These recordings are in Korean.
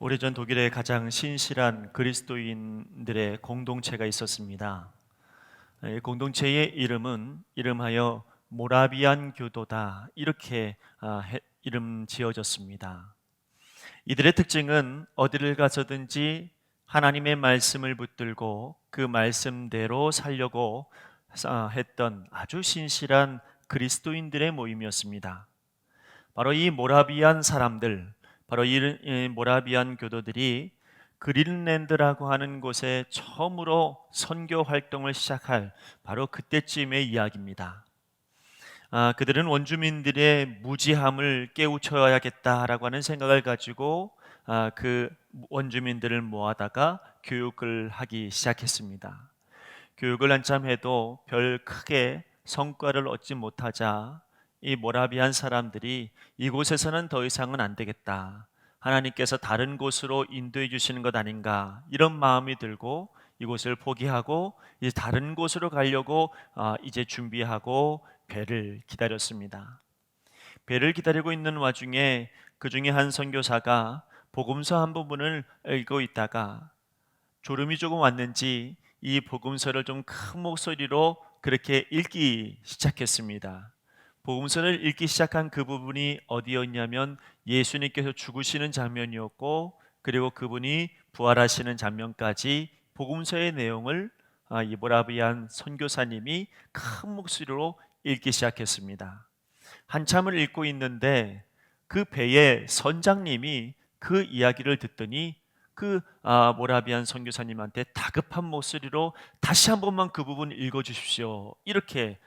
오래전 독일에 가장 신실한 그리스도인들의 공동체가 있었습니다. 이 공동체의 이름하여 모라비안 교도다, 이렇게 이름 지어졌습니다. 이들의 특징은 어디를 가서든지 하나님의 말씀을 붙들고 그 말씀대로 살려고 했던 아주 신실한 그리스도인들의 모임이었습니다. 바로 이 모라비안 사람들, 바로 이 모라비안 교도들이 그린랜드라고 하는 곳에 처음으로 선교 활동을 시작할 바로 그때쯤의 이야기입니다. 그들은 원주민들의 무지함을 깨우쳐야겠다라고 하는 생각을 가지고 그 원주민들을 모아다가 교육을 하기 시작했습니다. 교육을 한참 해도 별 크게 성과를 얻지 못하자 이 모라비안 사람들이 이곳에서는 더 이상은 안 되겠다, 하나님께서 다른 곳으로 인도해 주시는 것 아닌가, 이런 마음이 들고 이곳을 포기하고 이제 다른 곳으로 가려고 이제 준비하고 배를 기다렸습니다. 배를 기다리고 있는 와중에 그 중에 한 선교사가 복음서 한 부분을 읽고 있다가 졸음이 조금 왔는지 이 복음서를 좀 큰 목소리로 그렇게 읽기 시작했습니다. 복음서를 읽기 시작한 그 부분이 어디였냐면 예수님께서 죽으시는 장면이었고, 그리고 그분이 부활하시는 장면까지 복음서의 내용을 이 모라비안 선교사님이 큰 목소리로 읽기 시작했습니다. 한참을 읽고 있는데 그 배의 선장님이 그 이야기를 듣더니 그 모라비안 선교사님한테 다급한 목소리로 다시 한 번만 그 부분 읽어주십시오, 이렇게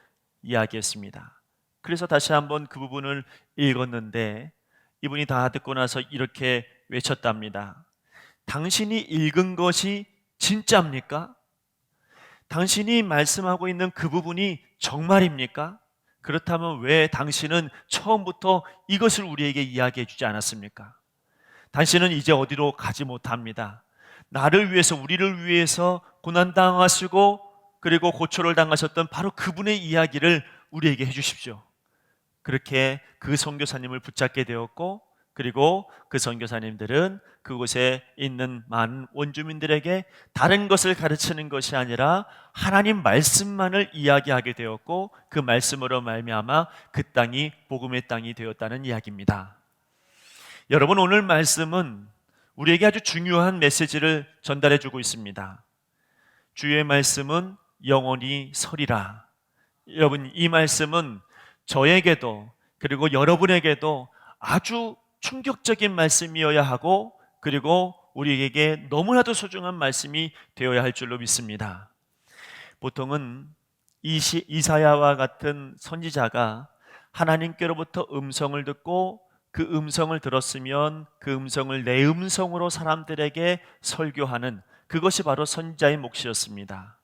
이야기했습니다. 그래서 다시 한번 그 부분을 읽었는데 이분이 다 듣고 나서 이렇게 외쳤답니다. 당신이 읽은 것이 진짜입니까? 당신이 말씀하고 있는 그 부분이 정말입니까? 그렇다면 왜 당신은 처음부터 이것을 우리에게 이야기해 주지 않았습니까? 당신은 이제 어디로 가지 못합니다. 나를 위해서, 우리를 위해서 고난당하시고 그리고 고초를 당하셨던 바로 그분의 이야기를 우리에게 해주십시오. 그렇게 그 선교사님을 붙잡게 되었고, 그리고 그 선교사님들은 그곳에 있는 많은 원주민들에게 다른 것을 가르치는 것이 아니라 하나님 말씀만을 이야기하게 되었고, 그 말씀으로 말미암아 그 땅이 복음의 땅이 되었다는 이야기입니다. 여러분, 오늘 말씀은 우리에게 아주 중요한 메시지를 전달해 주고 있습니다. 주의 말씀은 영원히 서리라. 여러분, 이 말씀은 저에게도 그리고 여러분에게도 아주 충격적인 말씀이어야 하고, 그리고 우리에게 너무나도 소중한 말씀이 되어야 할 줄로 믿습니다. 보통은 이사야와 같은 선지자가 하나님께로부터 음성을 듣고 그 음성을 들었으면 그 음성을 내 음성으로 사람들에게 설교하는, 그것이 바로 선지자의 몫이었습니다.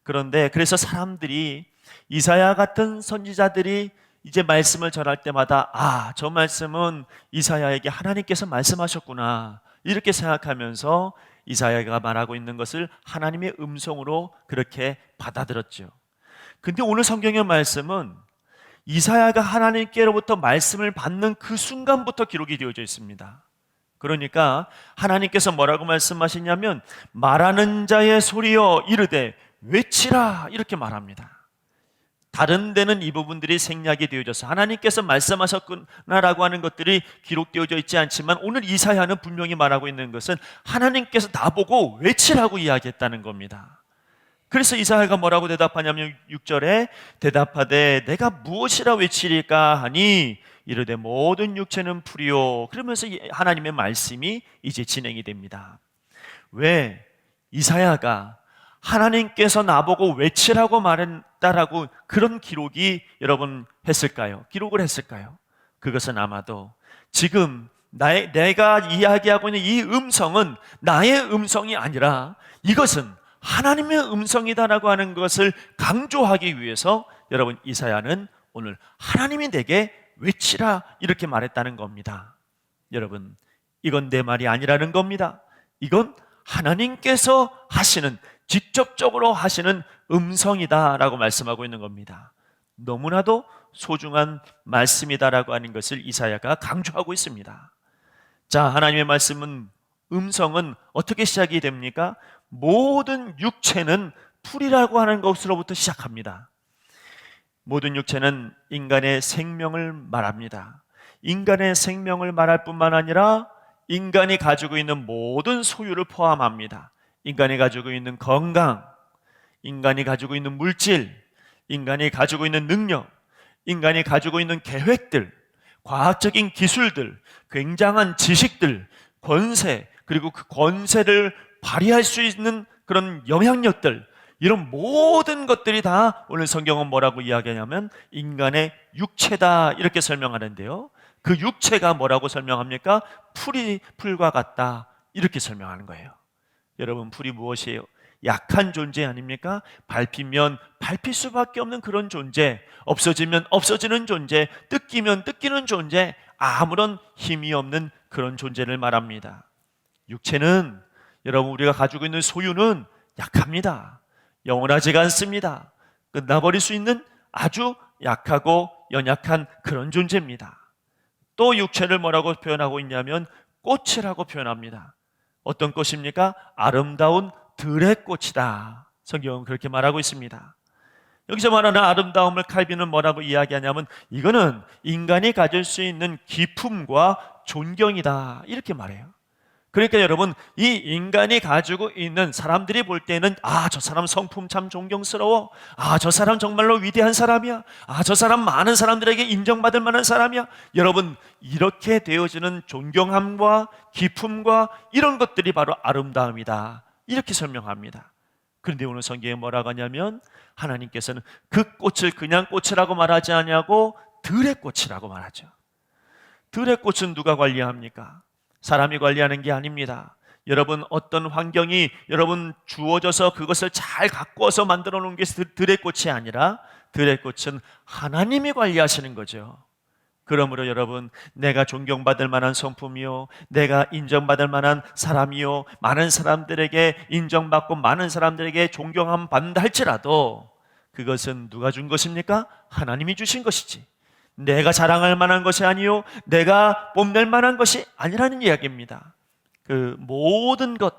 그런데 그래서 사람들이 이사야 같은 선지자들이 이제 말씀을 전할 때마다 저 말씀은 이사야에게 하나님께서 말씀하셨구나, 이렇게 생각하면서 이사야가 말하고 있는 것을 하나님의 음성으로 그렇게 받아들였죠. 근데 오늘 성경의 말씀은 이사야가 하나님께로부터 말씀을 받는 그 순간부터 기록이 되어져 있습니다. 그러니까 하나님께서 뭐라고 말씀하시냐면 말하는 자의 소리여 이르되 외치라, 이렇게 말합니다. 다른 데는 이 부분들이 생략이 되어져서 하나님께서 말씀하셨구나라고 하는 것들이 기록되어져 있지 않지만, 오늘 이사야는 분명히 말하고 있는 것은 하나님께서 나보고 외치라고 이야기했다는 겁니다. 그래서 이사야가 뭐라고 대답하냐면 6절에 대답하되 내가 무엇이라 외치리까 하니 이르되 모든 육체는 풀이요. 그러면서 하나님의 말씀이 이제 진행이 됩니다. 왜 이사야가 하나님께서 나보고 외치라고 말했다라고 그런 기록이 여러분 기록을 했을까요? 그것은 아마도 지금 내가 이야기하고 있는 이 음성은 나의 음성이 아니라 이것은 하나님의 음성이다라고 하는 것을 강조하기 위해서 여러분 이사야는 오늘 하나님이 내게 외치라, 이렇게 말했다는 겁니다. 여러분, 이건 내 말이 아니라는 겁니다. 이건 하나님께서 하시는, 직접적으로 하시는 음성이다라고 말씀하고 있는 겁니다. 너무나도 소중한 말씀이다라고 하는 것을 이사야가 강조하고 있습니다. 자, 하나님의 말씀은 음성은 어떻게 시작이 됩니까? 모든 육체는 풀이라고 하는 것으로부터 시작합니다. 모든 육체는 인간의 생명을 말합니다. 인간의 생명을 말할 뿐만 아니라 인간이 가지고 있는 모든 소유를 포함합니다. 인간이 가지고 있는 건강, 인간이 가지고 있는 물질, 인간이 가지고 있는 능력, 인간이 가지고 있는 계획들, 과학적인 기술들, 굉장한 지식들, 권세, 그리고 그 권세를 발휘할 수 있는 그런 영향력들, 이런 모든 것들이 다 오늘 성경은 뭐라고 이야기하냐면 인간의 육체다 이렇게 설명하는데요. 그 육체가 뭐라고 설명합니까? 풀과 같다 이렇게 설명하는 거예요. 여러분, 풀이 무엇이에요? 약한 존재 아닙니까? 밟히면 밟힐 수밖에 없는 그런 존재, 없어지면 없어지는 존재, 뜯기면 뜯기는 존재, 아무런 힘이 없는 그런 존재를 말합니다. 육체는, 여러분, 우리가 가지고 있는 소유는 약합니다. 영원하지가 않습니다. 끝나버릴 수 있는 아주 약하고 연약한 그런 존재입니다. 또 육체를 뭐라고 표현하고 있냐면 꽃이라고 표현합니다. 어떤 꽃입니까? 아름다운 들의 꽃이다. 성경은 그렇게 말하고 있습니다. 여기서 말하는 아름다움을 칼빈은 뭐라고 이야기하냐면 이거는 인간이 가질 수 있는 기품과 존경이다 이렇게 말해요. 그러니까 여러분, 이 인간이 가지고 있는, 사람들이 볼 때는 저 사람 성품 참 존경스러워, 저 사람 정말로 위대한 사람이야, 저 사람 많은 사람들에게 인정받을 만한 사람이야, 여러분, 이렇게 되어지는 존경함과 기품과 이런 것들이 바로 아름다움이다 이렇게 설명합니다. 그런데 오늘 성경에 뭐라고 하냐면 하나님께서는 그 꽃을 그냥 꽃이라고 말하지 않냐고 들의 꽃이라고 말하죠. 들의 꽃은 누가 관리합니까? 사람이 관리하는 게 아닙니다. 여러분, 어떤 환경이 여러분 주어져서 그것을 잘 가꾸어서 만들어 놓은 게 들의 꽃이 아니라 들의 꽃은 하나님이 관리하시는 거죠. 그러므로 여러분, 내가 존경받을 만한 성품이요, 내가 인정받을 만한 사람이요, 많은 사람들에게 인정받고 많은 사람들에게 존경함 받는다 할지라도 그것은 누가 준 것입니까? 하나님이 주신 것이지, 내가 자랑할 만한 것이 아니요, 내가 뽐낼 만한 것이 아니라는 이야기입니다. 그 모든 것,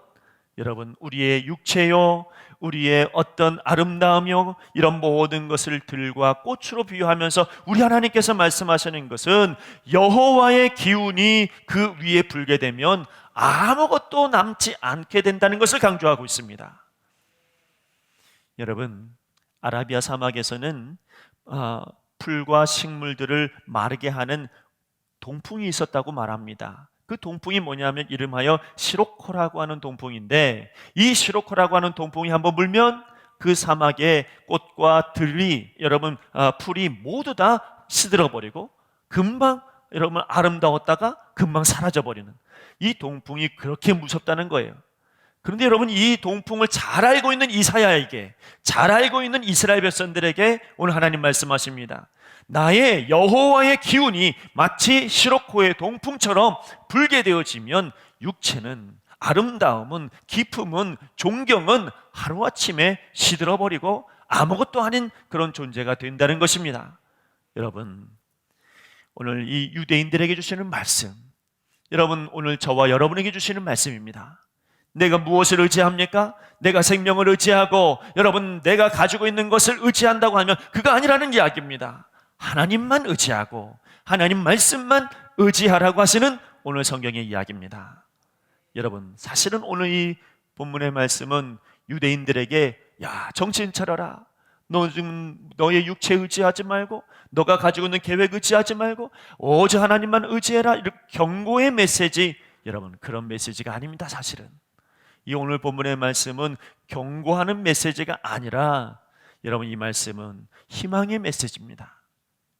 여러분, 우리의 육체요, 우리의 어떤 아름다움요, 이런 모든 것을 들과 꽃으로 비유하면서 우리 하나님께서 말씀하시는 것은 여호와의 기운이 그 위에 불게 되면 아무것도 남지 않게 된다는 것을 강조하고 있습니다. 여러분, 아라비아 사막에서는 풀과 식물들을 마르게 하는 동풍이 있었다고 말합니다. 그 동풍이 뭐냐면 이름하여 시로코라고 하는 동풍인데, 이 시로코라고 하는 동풍이 한번 불면 그 사막의 꽃과 들이, 여러분, 풀이 모두 다 시들어버리고 금방 여러분 아름다웠다가 금방 사라져버리는, 이 동풍이 그렇게 무섭다는 거예요. 그런데 여러분, 이 동풍을 잘 알고 있는 이사야에게, 잘 알고 있는 이스라엘 백성들에게 오늘 하나님 말씀하십니다. 나의 여호와의 기운이 마치 시로코의 동풍처럼 불게 되어지면 육체는, 아름다움은, 기품은, 존경은 하루아침에 시들어버리고 아무것도 아닌 그런 존재가 된다는 것입니다. 여러분, 오늘 이 유대인들에게 주시는 말씀, 여러분, 오늘 저와 여러분에게 주시는 말씀입니다. 내가 무엇을 의지합니까? 내가 생명을 의지하고 여러분, 내가 가지고 있는 것을 의지한다고 하면 그거 아니라는 이야기입니다. 하나님만 의지하고 하나님 말씀만 의지하라고 하시는 오늘 성경의 이야기입니다. 여러분, 사실은 오늘 이 본문의 말씀은 유대인들에게 정신 차려라, 너 지금 너의 육체 의지하지 말고, 너가 가지고 있는 계획 의지하지 말고 오직 하나님만 의지해라, 이렇게 경고의 메시지, 여러분, 그런 메시지가 아닙니다. 사실은 이 오늘 본문의 말씀은 경고하는 메시지가 아니라 여러분, 이 말씀은 희망의 메시지입니다.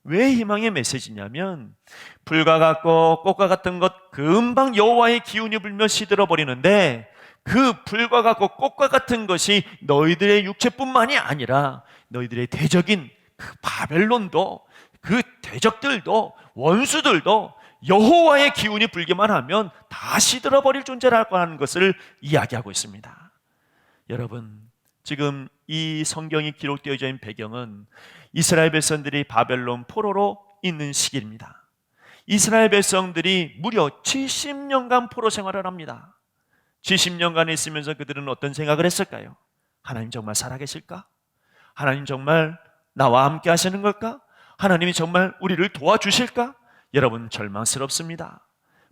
왜 희망의 메시지냐면 풀과 같고 꽃과 같은 것 금방 여호와의 기운이 불면 시들어 버리는데, 그 풀과 같고 꽃과 같은 것이 너희들의 육체뿐만이 아니라 너희들의 대적인 그 바벨론도, 그 대적들도, 원수들도 여호와의 기운이 불기만 하면 다 시들어 버릴 존재라고 하는 것을 이야기하고 있습니다. 여러분, 지금 이 성경이 기록되어져 있는 배경은 이스라엘 백성들이 바벨론 포로로 있는 시기입니다. 이스라엘 백성들이 무려 70년간 포로 생활을 합니다. 70년간 있으면서 그들은 어떤 생각을 했을까요? 하나님 정말 살아계실까? 하나님 정말 나와 함께 하시는 걸까? 하나님이 정말 우리를 도와주실까? 여러분, 절망스럽습니다.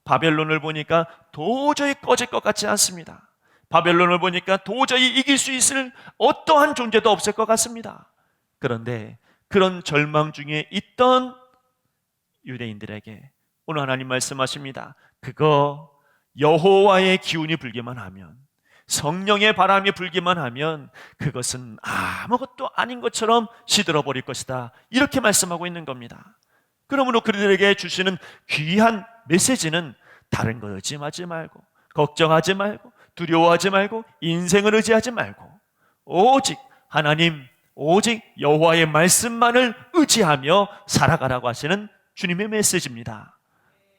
바벨론을 보니까 도저히 꺼질 것 같지 않습니다. 바벨론을 보니까 도저히 이길 수 있을 어떠한 존재도 없을 것 같습니다. 그런데 그런 절망 중에 있던 유대인들에게 오늘 하나님 말씀하십니다. 그거 여호와의 기운이 불기만 하면, 성령의 바람이 불기만 하면 그것은 아무것도 아닌 것처럼 시들어버릴 것이다, 이렇게 말씀하고 있는 겁니다. 그러므로 그들에게 주시는 귀한 메시지는 다른 거 의지하지 말고, 걱정하지 말고, 두려워하지 말고, 인생을 의지하지 말고 오직 하나님, 오직 여호와의 말씀만을 의지하며 살아가라고 하시는 주님의 메시지입니다.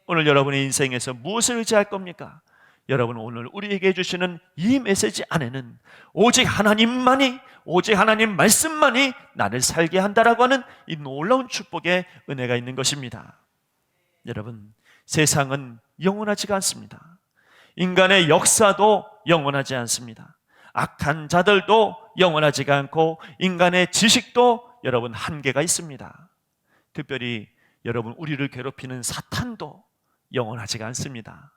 오늘 여러분의 인생에서 무엇을 의지할 겁니까? 여러분, 오늘 우리에게 주시는 이 메시지 안에는 오직 하나님만이, 오직 하나님 말씀만이 나를 살게 한다라고 하는 이 놀라운 축복의 은혜가 있는 것입니다. 여러분, 세상은 영원하지가 않습니다. 인간의 역사도 영원하지 않습니다. 악한 자들도 영원하지가 않고 인간의 지식도 여러분 한계가 있습니다. 특별히 여러분, 우리를 괴롭히는 사탄도 영원하지가 않습니다.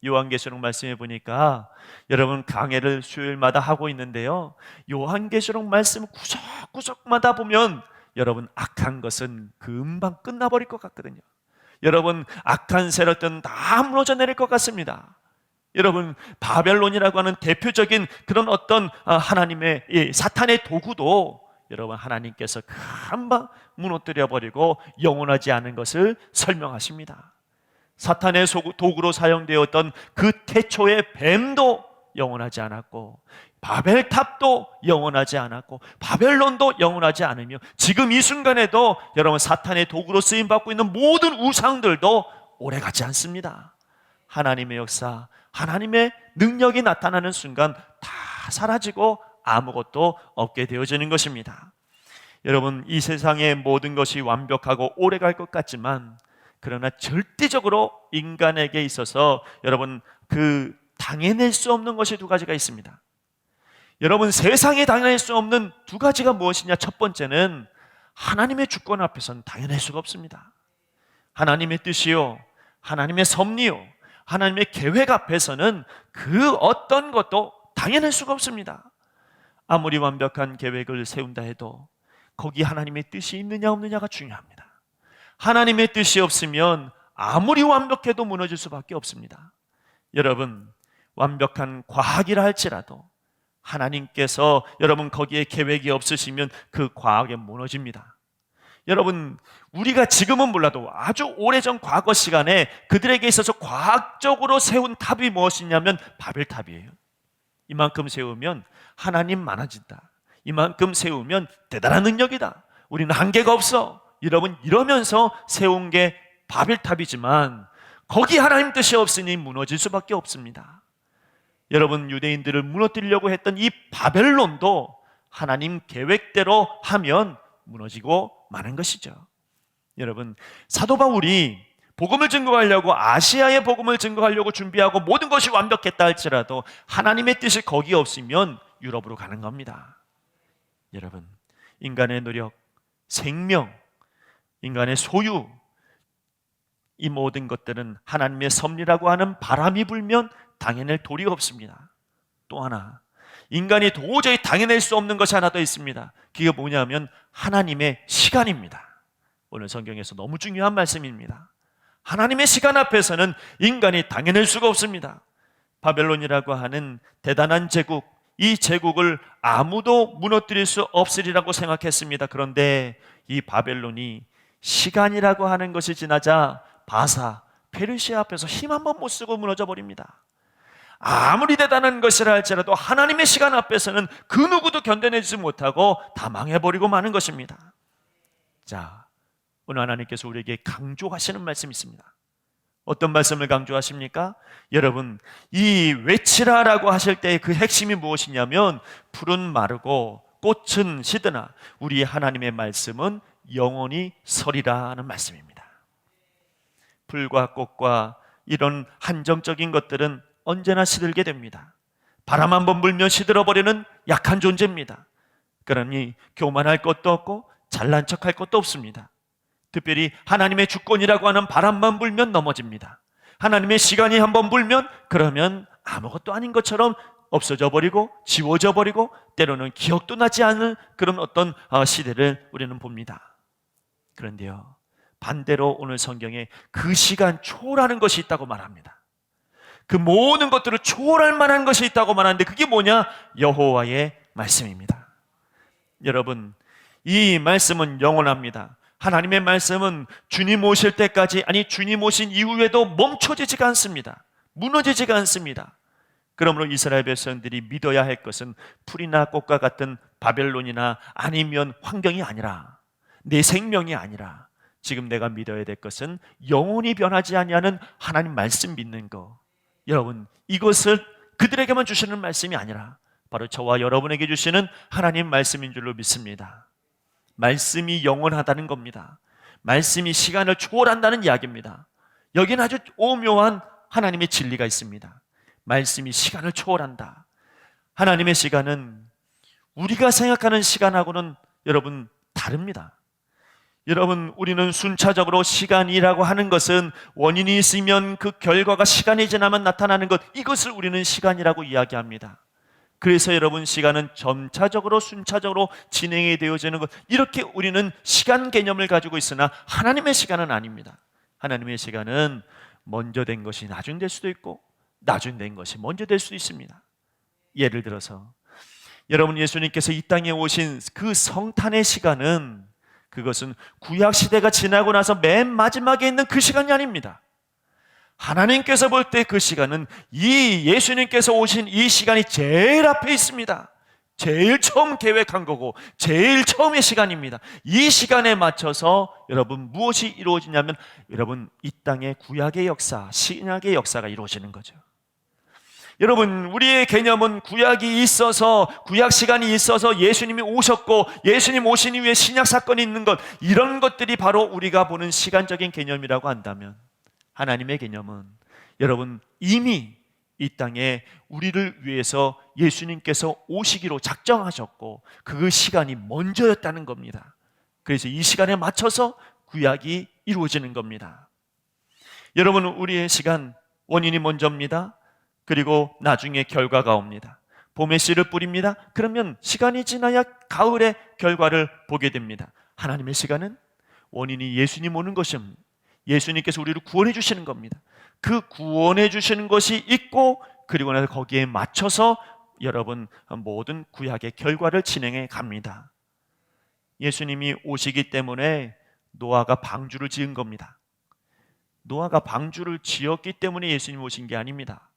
요한계시록 말씀해 보니까 여러분 강해를 수요일마다 하고 있는데요, 요한계시록 말씀 구석구석마다 보면 여러분 악한 것은 금방 끝나버릴 것 같거든요. 여러분, 악한 세력들은 다 무너져 내릴 것 같습니다. 여러분, 바벨론이라고 하는 대표적인 그런 어떤 하나님의 사탄의 도구도 여러분 하나님께서 금방 무너뜨려 버리고 영원하지 않은 것을 설명하십니다. 사탄의 도구로 사용되었던 그 태초의 뱀도 영원하지 않았고, 바벨탑도 영원하지 않았고, 바벨론도 영원하지 않으며, 지금 이 순간에도 여러분 사탄의 도구로 쓰임받고 있는 모든 우상들도 오래가지 않습니다. 하나님의 역사, 하나님의 능력이 나타나는 순간 다 사라지고 아무것도 없게 되어지는 것입니다. 여러분, 이 세상의 모든 것이 완벽하고 오래갈 것 같지만, 그러나 절대적으로 인간에게 있어서 여러분 당해낼 수 없는 것이 두 가지가 있습니다. 여러분, 세상에 당해낼 수 없는 두 가지가 무엇이냐? 첫 번째는 하나님의 주권 앞에서는 당해낼 수가 없습니다. 하나님의 뜻이요, 하나님의 섭리요, 하나님의 계획 앞에서는 그 어떤 것도 당해낼 수가 없습니다. 아무리 완벽한 계획을 세운다 해도 거기 하나님의 뜻이 있느냐 없느냐가 중요합니다. 하나님의 뜻이 없으면 아무리 완벽해도 무너질 수밖에 없습니다. 여러분, 완벽한 과학이라 할지라도 하나님께서 여러분 거기에 계획이 없으시면 그 과학에 무너집니다. 여러분, 우리가 지금은 몰라도 아주 오래전 과거 시간에 그들에게 있어서 과학적으로 세운 탑이 무엇이냐면 바벨탑이에요. 이만큼 세우면 하나님 많아진다, 이만큼 세우면 대단한 능력이다, 우리는 한계가 없어, 여러분 이러면서 세운 게 바벨탑이지만 거기 하나님 뜻이 없으니 무너질 수밖에 없습니다. 여러분, 유대인들을 무너뜨리려고 했던 이 바벨론도 하나님 계획대로 하면 무너지고 마는 것이죠. 여러분, 사도 바울이 복음을 증거하려고 아시아의 복음을 증거하려고 준비하고 모든 것이 완벽했다 할지라도 하나님의 뜻이 거기 없으면 유럽으로 가는 겁니다. 여러분, 인간의 노력, 생명, 인간의 소유, 이 모든 것들은 하나님의 섭리라고 하는 바람이 불면 당해낼 도리가 없습니다. 또 하나, 인간이 도저히 당해낼 수 없는 것이 하나 더 있습니다. 그게 뭐냐면 하나님의 시간입니다. 오늘 성경에서 너무 중요한 말씀입니다. 하나님의 시간 앞에서는 인간이 당해낼 수가 없습니다. 바벨론이라고 하는 대단한 제국, 이 제국을 아무도 무너뜨릴 수 없으리라고 생각했습니다. 그런데 이 바벨론이 시간이라고 하는 것이 지나자 바사, 페르시아 앞에서 힘 한번 못 쓰고 무너져 버립니다. 아무리 대단한 것이라 할지라도 하나님의 시간 앞에서는 그 누구도 견뎌내지 못하고 다 망해버리고 마는 것입니다. 자, 오늘 하나님께서 우리에게 강조하시는 말씀이 있습니다. 어떤 말씀을 강조하십니까? 여러분, 이 외치라라고 하실 때의 그 핵심이 무엇이냐면 풀은 마르고 꽃은 시드나 우리 하나님의 말씀은 영원히 서리라는 말씀입니다. 풀과 꽃과 이런 한정적인 것들은 언제나 시들게 됩니다. 바람 한번 불면 시들어버리는 약한 존재입니다. 그러니 교만할 것도 없고 잘난 척할 것도 없습니다. 특별히 하나님의 주권이라고 하는 바람만 불면 넘어집니다. 하나님의 시간이 한번 불면 그러면 아무것도 아닌 것처럼 없어져 버리고 지워져 버리고 때로는 기억도 나지 않을 그런 어떤 시대를 우리는 봅니다. 그런데요, 반대로 오늘 성경에 그 시간 초월하는 것이 있다고 말합니다. 그 모든 것들을 초월할 만한 것이 있다고 말하는데 그게 뭐냐? 여호와의 말씀입니다. 여러분, 이 말씀은 영원합니다. 하나님의 말씀은 주님 오실 때까지, 아니 주님 오신 이후에도 멈춰지지가 않습니다. 무너지지가 않습니다. 그러므로 이스라엘 백성들이 믿어야 할 것은 풀이나 꽃과 같은 바벨론이나 아니면 환경이 아니라, 내 생명이 아니라, 지금 내가 믿어야 될 것은 영원히 변하지 아니하는 하나님 말씀 믿는 거. 여러분, 이것을 그들에게만 주시는 말씀이 아니라 바로 저와 여러분에게 주시는 하나님 말씀인 줄로 믿습니다. 말씀이 영원하다는 겁니다. 말씀이 시간을 초월한다는 이야기입니다. 여기는 아주 오묘한 하나님의 진리가 있습니다. 말씀이 시간을 초월한다. 하나님의 시간은 우리가 생각하는 시간하고는 여러분 다릅니다. 여러분, 우리는 순차적으로 시간이라고 하는 것은 원인이 있으면 그 결과가 시간이 지나면 나타나는 것, 이것을 우리는 시간이라고 이야기합니다. 그래서 여러분, 시간은 점차적으로 순차적으로 진행이 되어지는 것, 이렇게 우리는 시간 개념을 가지고 있으나 하나님의 시간은 아닙니다. 하나님의 시간은 먼저 된 것이 나중 될 수도 있고 나중 된 것이 먼저 될 수도 있습니다. 예를 들어서 여러분, 예수님께서 이 땅에 오신 그 성탄의 시간은, 그것은 구약 시대가 지나고 나서 맨 마지막에 있는 그 시간이 아닙니다. 하나님께서 볼 때 그 시간은 이 예수님께서 오신 이 시간이 제일 앞에 있습니다. 제일 처음 계획한 거고 제일 처음의 시간입니다. 이 시간에 맞춰서 여러분 무엇이 이루어지냐면, 여러분 이 땅의 구약의 역사, 신약의 역사가 이루어지는 거죠. 여러분, 우리의 개념은 구약이 있어서, 구약 시간이 있어서 예수님이 오셨고 예수님 오신 이후에 신약 사건이 있는 것, 이런 것들이 바로 우리가 보는 시간적인 개념이라고 한다면, 하나님의 개념은 여러분 이미 이 땅에 우리를 위해서 예수님께서 오시기로 작정하셨고 그 시간이 먼저였다는 겁니다. 그래서 이 시간에 맞춰서 구약이 이루어지는 겁니다. 여러분, 우리의 시간 원인이 먼저입니다. 그리고 나중에 결과가 옵니다. 봄에 씨를 뿌립니다. 그러면 시간이 지나야 가을의 결과를 보게 됩니다. 하나님의 시간은 원인이 예수님 오는 것입니다. 예수님께서 우리를 구원해 주시는 겁니다. 그 구원해 주시는 것이 있고, 그리고 나서 거기에 맞춰서 여러분 모든 구약의 결과를 진행해 갑니다. 예수님이 오시기 때문에 노아가 방주를 지은 겁니다. 노아가 방주를 지었기 때문에 예수님이 오신 게 아닙니다.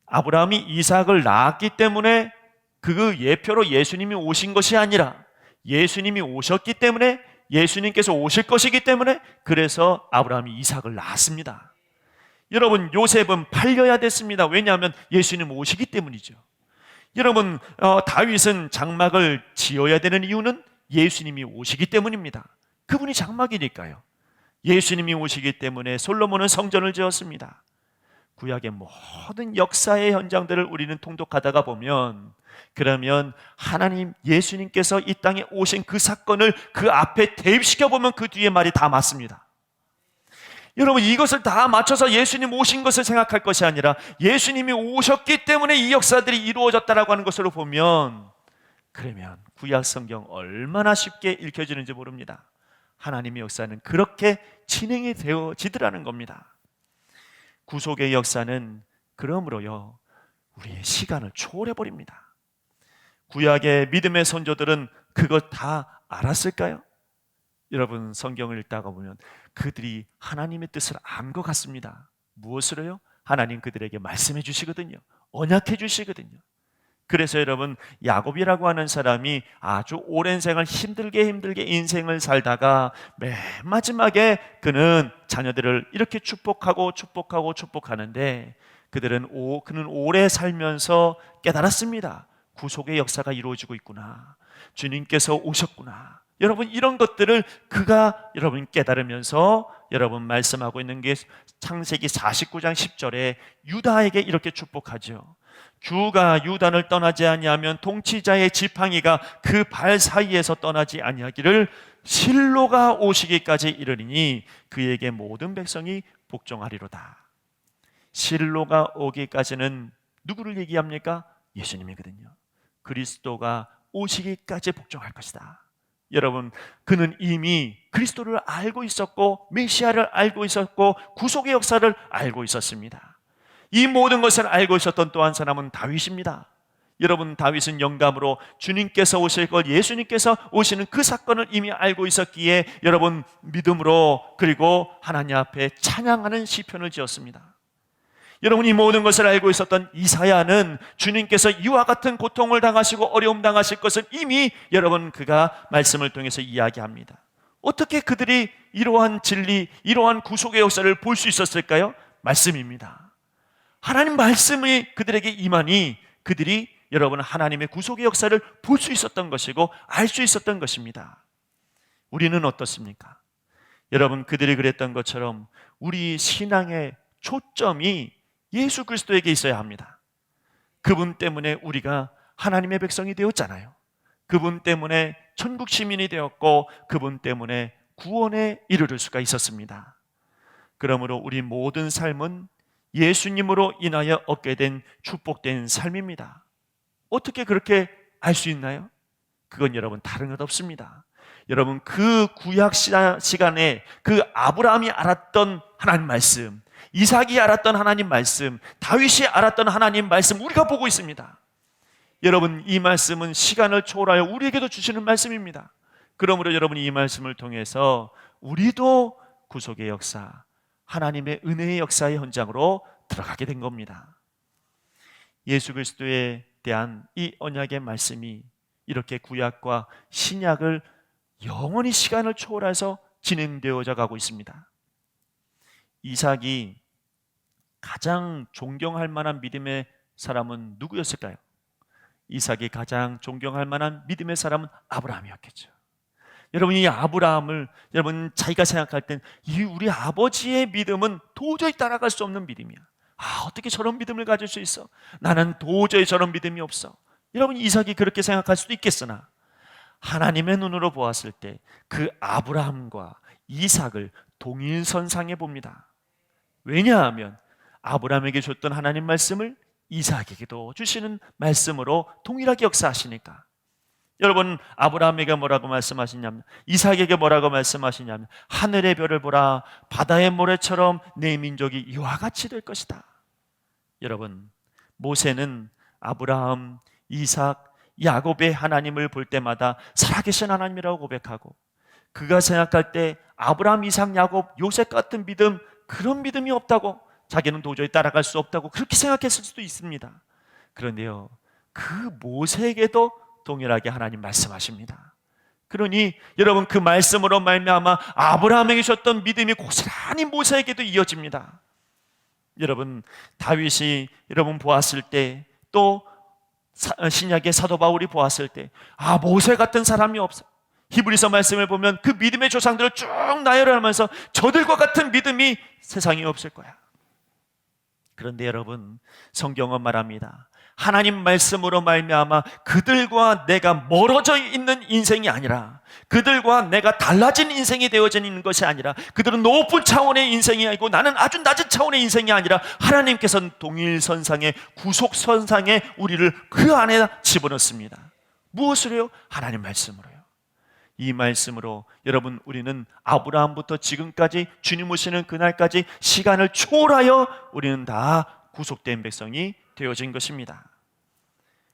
아브라함이 이삭을 낳았기 때문에 그 예표로 예수님이 오신 것이 아니라, 예수님이 오셨기 때문에, 예수님께서 오실 것이기 때문에, 그래서 아브라함이 이삭을 낳았습니다. 여러분, 요셉은 팔려야 됐습니다. 왜냐하면 예수님 오시기 때문이죠. 여러분, 다윗은 장막을 지어야 되는 이유는 예수님이 오시기 때문입니다. 그분이 장막이니까요. 예수님이 오시기 때문에 솔로몬은 성전을 지었습니다. 구약의 모든 역사의 현장들을 우리는 통독하다가 보면, 그러면 하나님 예수님께서 이 땅에 오신 그 사건을 그 앞에 대입시켜 보면 그 뒤에 말이 다 맞습니다. 여러분, 이것을 다 맞춰서 예수님 오신 것을 생각할 것이 아니라 예수님이 오셨기 때문에 이 역사들이 이루어졌다라고 하는 것으로 보면, 그러면 구약 성경 얼마나 쉽게 읽혀지는지 모릅니다. 하나님의 역사는 그렇게 진행이 되어지더라는 겁니다. 구속의 역사는 그러므로요, 우리의 시간을 초월해버립니다. 구약의 믿음의 선조들은 그것 다 알았을까요? 여러분, 성경을 읽다가 보면 그들이 하나님의 뜻을 안 것 같습니다. 무엇으로요? 하나님 그들에게 말씀해 주시거든요. 언약해 주시거든요. 그래서 여러분, 야곱이라고 하는 사람이 아주 오랜 생을 힘들게 인생을 살다가 맨 마지막에 그는 자녀들을 이렇게 축복하는데, 그는 오래 살면서 깨달았습니다. 구속의 역사가 이루어지고 있구나. 주님께서 오셨구나. 여러분, 이런 것들을 그가 여러분 깨달으면서 여러분 말씀하고 있는 게 창세기 49장 10절에 유다에게 이렇게 축복하죠. 주가 유다를 떠나지 아니하면 통치자의 지팡이가 그 발 사이에서 떠나지 아니하기를 실로가 오시기까지 이르리니 그에게 모든 백성이 복종하리로다. 실로가 오기까지는 누구를 얘기합니까? 예수님이거든요. 그리스도가 오시기까지 복종할 것이다. 여러분, 그는 이미 그리스도를 알고 있었고 메시아를 알고 있었고 구속의 역사를 알고 있었습니다. 이 모든 것을 알고 있었던 또 한 사람은 다윗입니다. 여러분, 다윗은 영감으로 주님께서 오실 것, 예수님께서 오시는 그 사건을 이미 알고 있었기에 여러분 믿음으로 그리고 하나님 앞에 찬양하는 시편을 지었습니다. 여러분, 이 모든 것을 알고 있었던 이사야는 주님께서 이와 같은 고통을 당하시고 어려움 당하실 것을 이미 여러분 그가 말씀을 통해서 이야기합니다. 어떻게 그들이 이러한 진리, 이러한 구속의 역사를 볼 수 있었을까요? 말씀입니다. 하나님 말씀이 그들에게 임하니 그들이 여러분 하나님의 구속의 역사를 볼 수 있었던 것이고 알 수 있었던 것입니다. 우리는 어떻습니까? 여러분, 그들이 그랬던 것처럼 우리 신앙의 초점이 예수 그리스도에게 있어야 합니다. 그분 때문에 우리가 하나님의 백성이 되었잖아요. 그분 때문에 천국 시민이 되었고 그분 때문에 구원에 이르를 수가 있었습니다. 그러므로 우리 모든 삶은 예수님으로 인하여 얻게 된 축복된 삶입니다. 어떻게 그렇게 알 수 있나요? 그건 여러분 다른 것 없습니다. 여러분, 그 구약 시간에 그 아브라함이 알았던 하나님 말씀, 이삭이 알았던 하나님 말씀, 다윗이 알았던 하나님 말씀 우리가 보고 있습니다. 여러분, 이 말씀은 시간을 초월하여 우리에게도 주시는 말씀입니다. 그러므로 여러분, 이 말씀을 통해서 우리도 구속의 역사, 하나님의 은혜의 역사의 현장으로 들어가게 된 겁니다. 예수 그리스도에 대한 이 언약의 말씀이 이렇게 구약과 신약을 영원히 시간을 초월해서 진행되어져 가고 있습니다. 이삭이 가장 존경할 만한 믿음의 사람은 누구였을까요? 이삭이 가장 존경할 만한 믿음의 사람은 아브라함이었겠죠. 여러분, 이 아브라함을 여러분 자기가 생각할 땐 이 우리 아버지의 믿음은 도저히 따라갈 수 없는 믿음이야. 어떻게 저런 믿음을 가질 수 있어? 나는 도저히 저런 믿음이 없어. 여러분, 이삭이 그렇게 생각할 수도 있겠으나 하나님의 눈으로 보았을 때 그 아브라함과 이삭을 동일선상에 봅니다. 왜냐하면 아브라함에게 줬던 하나님 말씀을 이삭에게도 주시는 말씀으로 동일하게 역사하시니까. 여러분, 아브라함에게 뭐라고 말씀하시냐면, 이삭에게 뭐라고 말씀하시냐면, 하늘의 별을 보라, 바다의 모래처럼 내 민족이 이와 같이 될 것이다. 여러분, 모세는 아브라함, 이삭, 야곱의 하나님을 볼 때마다 살아계신 하나님이라고 고백하고, 그가 생각할 때 아브라함, 이삭, 야곱, 요셉 같은 믿음, 그런 믿음이 없다고, 자기는 도저히 따라갈 수 없다고 그렇게 생각했을 수도 있습니다. 그런데요, 그 모세에게도 동일하게 하나님 말씀하십니다. 그러니 여러분, 그 말씀으로 말미암아 아브라함에게 줬던 믿음이 고스란히 모세에게도 이어집니다. 여러분, 다윗이 여러분 보았을 때, 또 신약의 사도 바울이 보았을 때, 모세 같은 사람이 없어. 히브리서 말씀을 보면 그 믿음의 조상들을 쭉 나열하면서 저들과 같은 믿음이 세상에 없을 거야. 그런데 여러분, 성경은 말합니다. 하나님 말씀으로 말미암아 그들과 내가 멀어져 있는 인생이 아니라, 그들과 내가 달라진 인생이 되어져 있는 것이 아니라, 그들은 높은 차원의 인생이 아니고 나는 아주 낮은 차원의 인생이 아니라, 하나님께서는 동일선상에, 구속선상에 우리를 그 안에 집어넣습니다. 무엇으로요? 하나님 말씀으로요. 이 말씀으로 여러분, 우리는 아브라함부터 지금까지 주님 오시는 그날까지 시간을 초월하여 우리는 다 구속된 백성이 되어진 것입니다.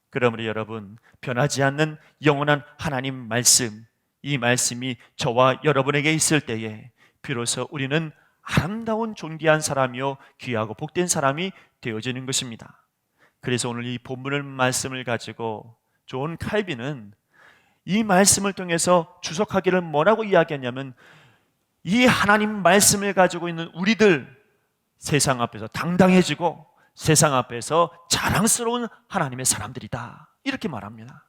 그러므로 여러분, 변하지 않는 영원한 하나님 말씀, 이 말씀이 저와 여러분에게 있을 때에 비로소 우리는 아름다운 존귀한 사람이요 귀하고 복된 사람이 되어지는 것입니다. 그래서 오늘 이 본문을 말씀을 가지고 존 칼빈은 이 말씀을 통해서 주석하기를 뭐라고 이야기하냐면, 이 하나님 말씀을 가지고 있는 우리들, 세상 앞에서 당당해지고 세상 앞에서 자랑스러운 하나님의 사람들이다, 이렇게 말합니다.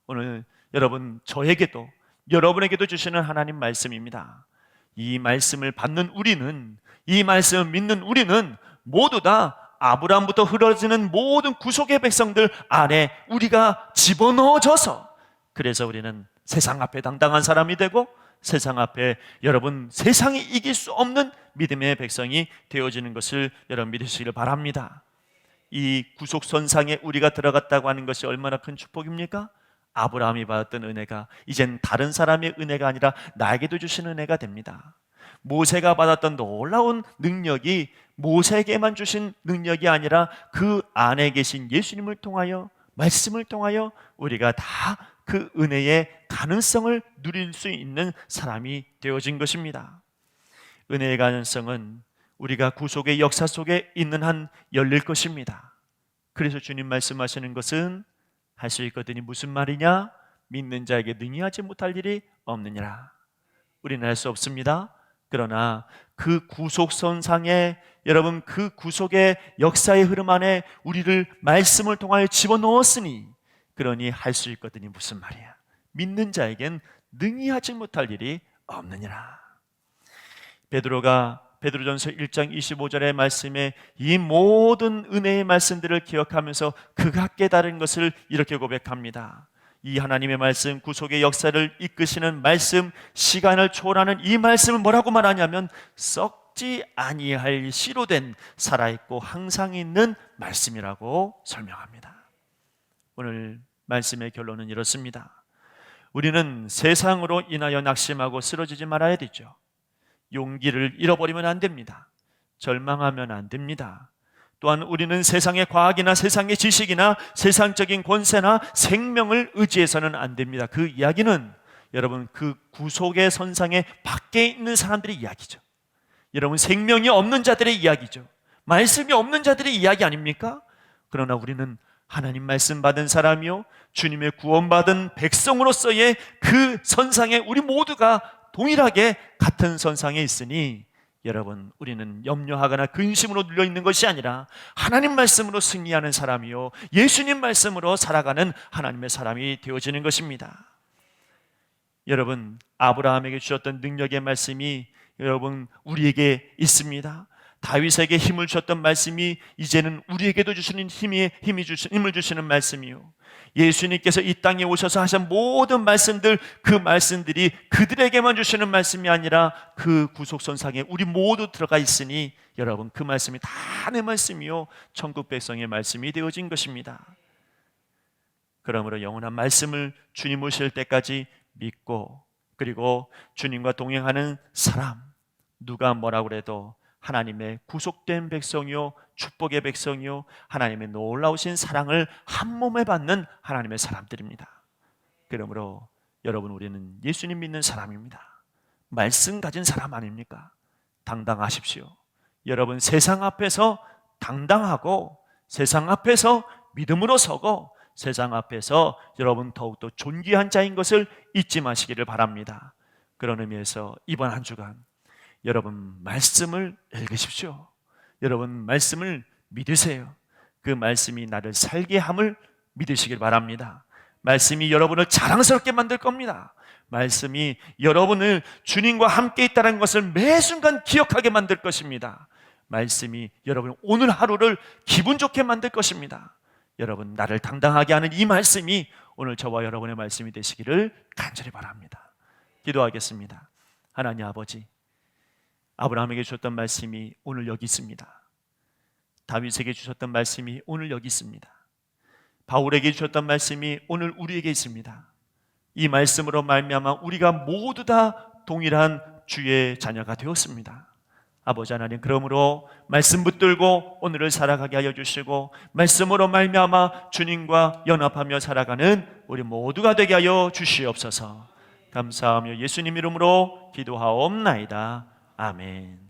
오늘 여러분, 저에게도 여러분에게도 주시는 하나님 말씀입니다. 이 말씀을 받는 우리는, 이 말씀을 믿는 우리는 모두 다 아브라함부터 흐러지는 모든 구속의 백성들 안에 우리가 집어넣어져서, 그래서 우리는 세상 앞에 당당한 사람이 되고 세상 앞에 여러분 세상이 이길 수 없는 믿음의 백성이 되어지는 것을 여러분 믿으시기를 바랍니다. 이 구속선상에 우리가 들어갔다고 하는 것이 얼마나 큰 축복입니까? 아브라함이 받았던 은혜가 이젠 다른 사람의 은혜가 아니라 나에게도 주신 은혜가 됩니다. 모세가 받았던 놀라운 능력이 모세에게만 주신 능력이 아니라 그 안에 계신 예수님을 통하여, 말씀을 통하여 우리가 다 그 은혜의 가능성을 누릴 수 있는 사람이 되어진 것입니다. 은혜의 가능성은 우리가 구속의 역사 속에 있는 한 열릴 것입니다. 그래서 주님 말씀하시는 것은 할 수 있거든이 무슨 말이냐? 믿는 자에게 능히 하지 못할 일이 없느니라. 우리는 할 수 없습니다. 그러나 그 구속선상에 여러분 그 구속의 역사의 흐름 안에 우리를 말씀을 통하여 집어넣었으니, 그러니 할 수 있거든이 무슨 말이야? 믿는 자에겐 능히 하지 못할 일이 없느니라. 베드로가 베드로전서 1장 25절의 말씀에 이 모든 은혜의 말씀들을 기억하면서 그가 깨달은 것을 이렇게 고백합니다. 이 하나님의 말씀, 구속의 역사를 이끄시는 말씀, 시간을 초월하는 이 말씀을 뭐라고 말하냐면 썩지 아니할 씨로 된 살아있고 항상 있는 말씀이라고 설명합니다. 오늘 말씀의 결론은 이렇습니다. 우리는 세상으로 인하여 낙심하고 쓰러지지 말아야 되죠. 용기를 잃어버리면 안 됩니다. 절망하면 안 됩니다. 또한 우리는 세상의 과학이나 세상의 지식이나 세상적인 권세나 생명을 의지해서는 안 됩니다. 그 이야기는 여러분 그 구속의 선상에 밖에 있는 사람들의 이야기죠. 여러분 생명이 없는 자들의 이야기죠. 말씀이 없는 자들의 이야기 아닙니까? 그러나 우리는 하나님 말씀 받은 사람이요 주님의 구원받은 백성으로서의 그 선상에 우리 모두가 동일하게 같은 선상에 있으니 여러분 우리는 염려하거나 근심으로 눌려있는 것이 아니라 하나님 말씀으로 승리하는 사람이요 예수님 말씀으로 살아가는 하나님의 사람이 되어지는 것입니다. 여러분 아브라함에게 주셨던 능력의 말씀이 여러분 우리에게 있습니다. 다윗에게 힘을 주셨던 말씀이 이제는 우리에게도 주시는 힘을 주시는 말씀이요 예수님께서 이 땅에 오셔서 하신 모든 말씀들, 그 말씀들이 그들에게만 주시는 말씀이 아니라 그 구속선상에 우리 모두 들어가 있으니 여러분 그 말씀이 다 내 말씀이요 천국 백성의 말씀이 되어진 것입니다. 그러므로 영원한 말씀을 주님 오실 때까지 믿고, 그리고 주님과 동행하는 사람, 누가 뭐라고 그래도 하나님의 구속된 백성이요 축복의 백성이요 하나님의 놀라우신 사랑을 한 몸에 받는 하나님의 사람들입니다. 그러므로 여러분 우리는 예수님 믿는 사람입니다. 말씀 가진 사람 아닙니까? 당당하십시오. 여러분 세상 앞에서 당당하고 세상 앞에서 믿음으로 서고 세상 앞에서 여러분 더욱더 존귀한 자인 것을 잊지 마시기를 바랍니다. 그런 의미에서 이번 한 주간 여러분 말씀을 읽으십시오. 여러분 말씀을 믿으세요. 그 말씀이 나를 살게 함을 믿으시길 바랍니다. 말씀이 여러분을 자랑스럽게 만들 겁니다. 말씀이 여러분을 주님과 함께 있다는 것을 매 순간 기억하게 만들 것입니다. 말씀이 여러분 오늘 하루를 기분 좋게 만들 것입니다. 여러분 나를 당당하게 하는 이 말씀이 오늘 저와 여러분의 말씀이 되시기를 간절히 바랍니다. 기도하겠습니다. 하나님 아버지, 아브라함에게 주셨던 말씀이 오늘 여기 있습니다. 다윗에게 주셨던 말씀이 오늘 여기 있습니다. 바울에게 주셨던 말씀이 오늘 우리에게 있습니다. 이 말씀으로 말미암아 우리가 모두 다 동일한 주의 자녀가 되었습니다. 아버지 하나님, 그러므로 말씀 붙들고 오늘을 살아가게 하여 주시고 말씀으로 말미암아 주님과 연합하며 살아가는 우리 모두가 되게 하여 주시옵소서. 감사하며 예수님 이름으로 기도하옵나이다. 아멘.